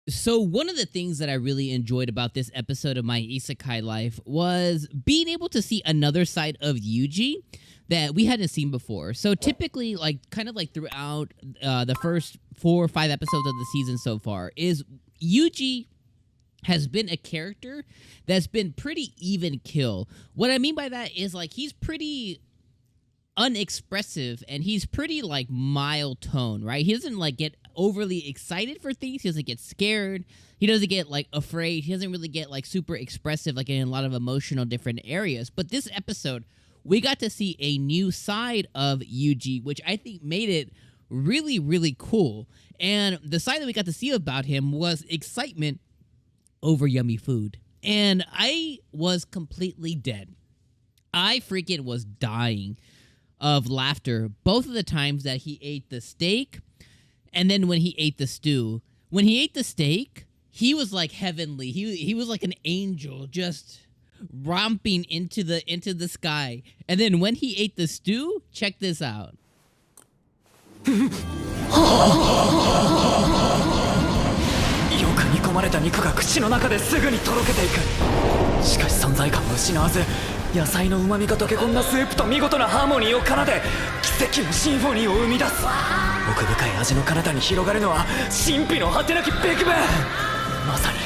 So one of the things that I really enjoyed about this episode of my isekai life was being able to see another side of Yuji that we hadn't seen before. So typically, like kind of like throughout the first 4 or 5 episodes of the season so far, is Yuji has been a character that's been pretty even kill. What I mean by that is like he's pretty unexpressive and he's pretty like mild tone, right? He doesn't like get overly excited for things. He doesn't get scared. He doesn't get like afraid. He doesn't really get like super expressive like in a lot of emotional different areas. But this episode, we got to see a new side of Yuji, which I think made it really, really cool. And the side that we got to see about him was excitement over yummy food. And I was completely dead. I freaking was dying of laughter both of the times that he ate the steak and then when he ate the stew. When he ate the steak, he was like heavenly. He was like an angel just romping into the sky. And then when he ate the stew, check this out. よく煮込まれた肉が口の中ですぐにとろけていく。しかし存在感を失わず野菜の旨味が溶け込んだスープと見事なハーモニーを奏で奇跡のシンフォニーを生み出す。奥深い味の彼方に広がるのは神秘の果てなきビッグバン。まさに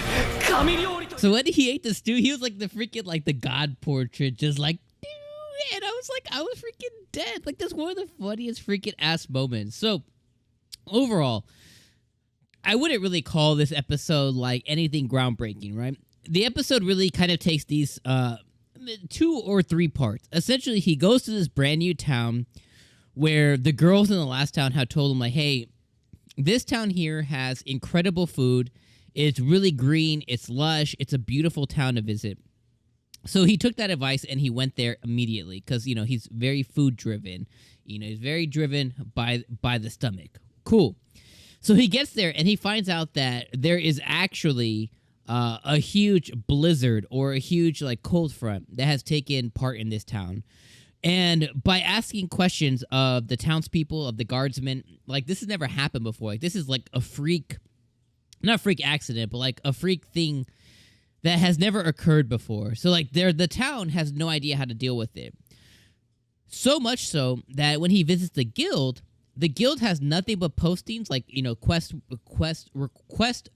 神料理と。 So when he ate the stew, he was like the freaking like the god portrait, just like, and I was freaking dead. Like that's one of the funniest freaking ass moments. So overall, I wouldn't really call this episode like anything groundbreaking, right? The episode really kind of takes these 2 or 3 parts. Essentially, he goes to this brand new town where the girls in the last town had told him like, hey, this town here has incredible food. It's really green. It's lush. It's a beautiful town to visit. So he took that advice and he went there immediately because, you know, he's very food driven. You know, he's very driven by the stomach. Cool. So he gets there and he finds out that there is actually a huge blizzard or a huge like cold front that has taken part in this town. And by asking questions of the townspeople, of the guardsmen, like this has never happened before. Like this is like a freak, not freak accident, but like a freak thing that has never occurred before. So like the town has no idea how to deal with it. So much so that when he visits the guild has nothing but postings like, you know, quest request.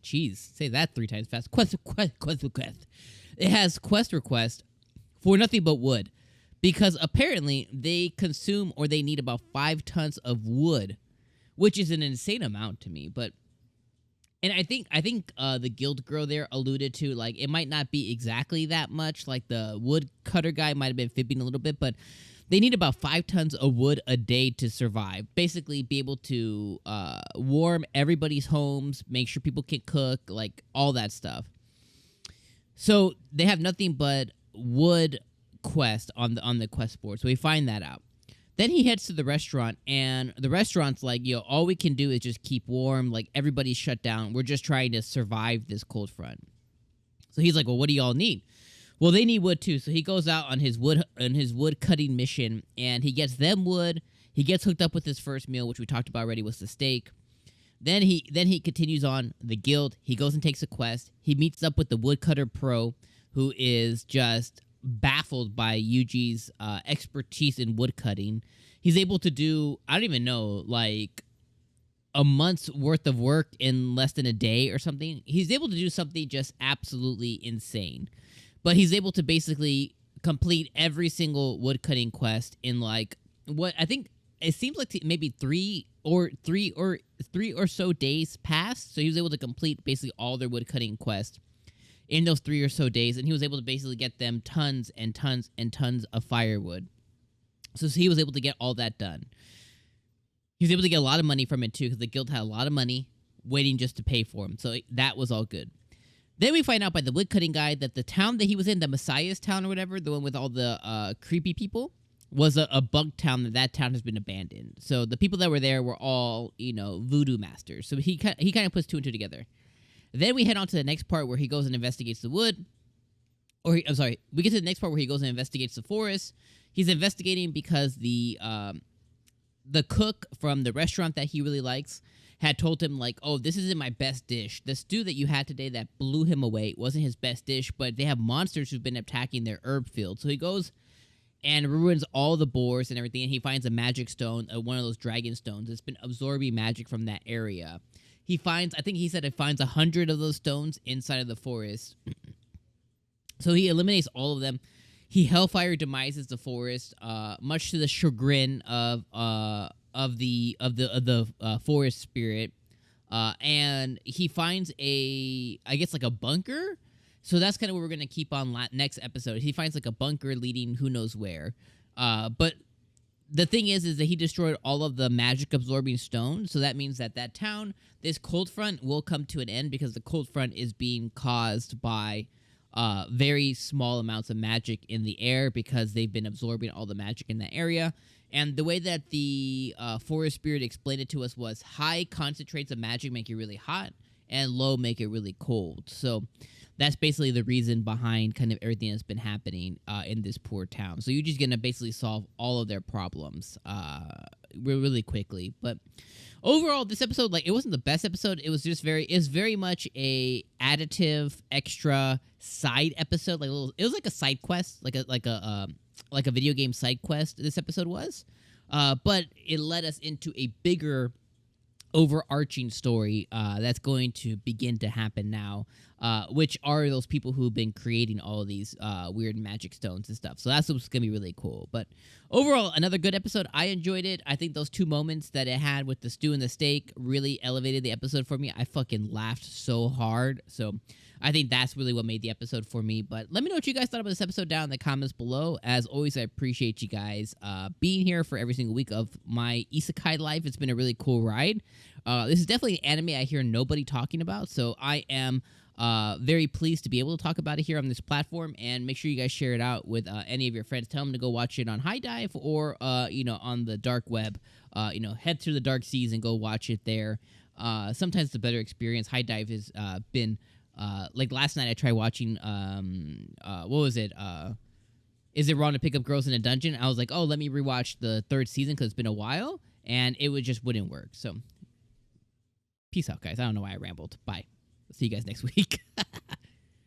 Jeez, say that 3 times fast. Quest request. It has quest request for nothing but wood, because apparently they consume or they need about 5 tons of wood, which is an insane amount to me. But and I think the guild girl there alluded to like it might not be exactly that much. Like the wood cutter guy might have been fibbing a little bit, but they need about 5 tons of wood a day to survive. Basically, be able to warm everybody's homes, make sure people can cook, like all that stuff. So they have nothing but wood quest on the quest board. So we find that out. Then he heads to the restaurant, and the restaurant's like, yo, all we can do is just keep warm. Like, everybody's shut down. We're just trying to survive this cold front. So he's like, well, what do y'all need? Well, they need wood too. So he goes out on his wood cutting mission, and he gets them wood. He gets hooked up with his first meal, which we talked about already, was the steak. Then he continues on the guild. He goes and takes a quest. He meets up with the woodcutter pro, who is just baffled by Yuji's expertise in woodcutting. He's able to do, I don't even know, like a month's worth of work in less than a day or something. He's able to do something just absolutely insane. But he's able to basically complete every single woodcutting quest in like what I think it seems like maybe three or so days passed. So he was able to complete basically all their woodcutting quests in those 3 or so days, and he was able to basically get them tons and tons and tons of firewood. So he was able to get all that done. He was able to get a lot of money from it too, because the guild had a lot of money waiting just to pay for him. So that was all good. Then we find out by the woodcutting guy that the town that he was in, the Messiah's town or whatever, the one with all the creepy people, was a bug town. That town has been abandoned. So the people that were there were all, you know, voodoo masters. So he kind of puts 2 and 2 together. Then we head on to the next part where he goes and investigates the wood. We get to the next part where he goes and investigates the forest. He's investigating because the cook from the restaurant that he really likes had told him, like, oh, this isn't my best dish. The stew that you had today that blew him away wasn't his best dish, but they have monsters who've been attacking their herb field. So he goes and ruins all the boars and everything, and he finds a magic stone, one of those dragon stones. It's been absorbing magic from that area. He finds, I think he said it finds 100 of those stones inside of the forest. So he eliminates all of them. He hellfire demises the forest, much to the chagrin of the forest spirit, and he finds I guess like a bunker. So that's kind of what we're gonna keep on next episode. He finds like a bunker leading who knows where, but the thing is that he destroyed all of the magic absorbing stones. So that means that town, this cold front, will come to an end because the cold front is being caused by very small amounts of magic in the air because they've been absorbing all the magic in that area. And the way that the forest spirit explained it to us was high concentrates of magic make it really hot and low make it really cold. So that's basically the reason behind kind of everything that's been happening in this poor town. So you're just going to basically solve all of their problems really quickly. But overall, this episode, like, it wasn't the best episode. It was just very much a additive, extra side episode. Like it was like a side quest, like a video game side quest. This episode was, but it led us into a bigger, overarching story that's going to begin to happen now, which are those people who've been creating all of these weird magic stones and stuff. So that's what's going to be really cool. But overall, another good episode. I enjoyed it. I think those 2 moments that it had with the stew and the steak really elevated the episode for me. I fucking laughed so hard. So I think that's really what made the episode for me. But let me know what you guys thought about this episode down in the comments below. As always, I appreciate you guys being here for every single week of my isekai life. It's been a really cool ride. This is definitely an anime I hear nobody talking about, so I am very pleased to be able to talk about it here on this platform. And make sure you guys share it out with any of your friends. Tell them to go watch it on High Dive or on the dark web. Head to the dark seas and go watch it there. Sometimes it's a better experience. High Dive has been like last night. I tried watching what was it? Is It Wrong to Pick Up Girls in a Dungeon? I was like, oh, let me rewatch the 3rd season because it's been a while, and it just wouldn't work. So peace out, guys. I don't know why I rambled. Bye. See you guys next week.